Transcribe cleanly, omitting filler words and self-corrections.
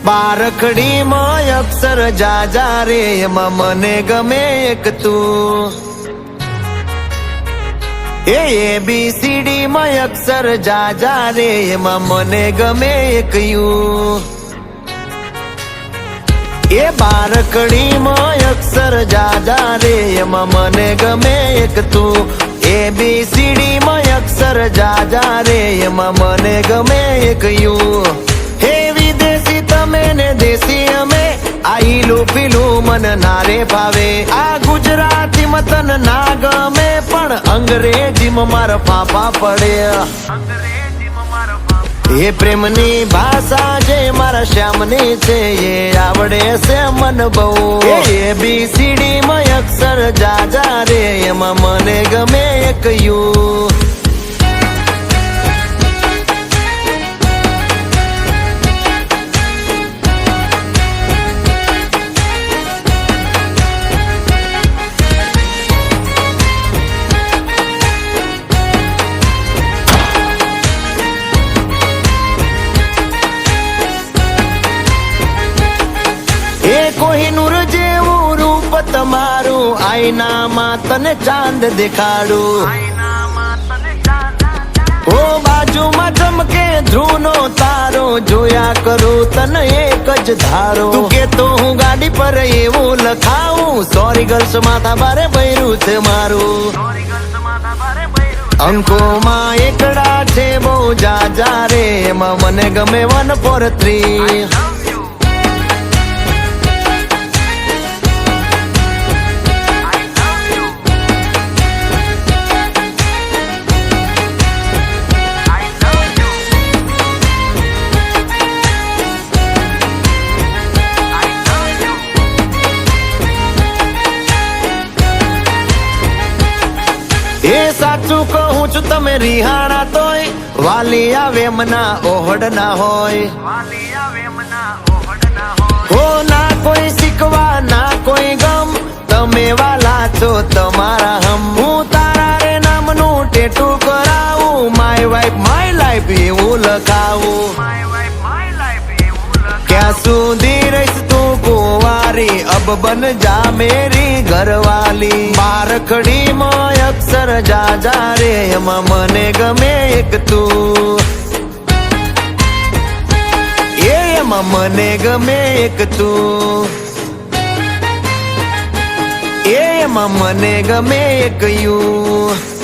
બારખડીમાં અક્ષર જાજા રે એમાં મને ગમે એક તું ABCD માં અક્ષર જાજા રે એમાં મને ગમે એક યુ બારખડીમાં અક્ષર જાજા રે એમાં મને ગમે એક તું ABCD માં અક્ષર જાજા રે એમાં મને ગમે એક યુ વિદેશી તમે ને દેશી અમે આઈલું પીલું મન નારે ભાવે આ ગુજરાતી મતન ના ગમે પણ અંગ્રેજીમાં મારા પાપા પડે એ પ્રેમની ભાષા જે મારા શ્યામની છે એ આવડે છે મન બહુ ABCD માં અક્ષર જાજા રે એમાં મને ગમે એક યુ કોહિનૂર જેવું રૂપ તમારું આઈનામાં તને ચાંદ દેખાડું ઓ બાજુમાં ચમકે ધ્રુવનો તારો જોયા કરું તને એક જ ધારો તું કે તો હું ગાડી પર એવું લખાવું સોરી ગર્લ્સ માથા બારે બૈરું છે મારું અંકોમાં એકડા છે બહુ જાજા રે એમાં મને ગમે 143 સાચું કહું છું તમે રિહાણા તોય વાલી આવે મના ઓહડ ના હોય હો ના કોઈ શીખવા ના કોઈ ગમ તમે વાલા છો તમારા હમ હું તારા રે નામનું ટેટુ કરાવું માય વાઇફ માય લાઈફ એવું લખાવું ક્યાં સુધી રહીશ તું કુંવારી અબ બન જા મેરી ઘરવાલી બારખડીમાં અક્ષર જાજા રે એમાં મને ગમે એક તું એમાં મને ગમે એક તું એમાં મને ગમે એક યુ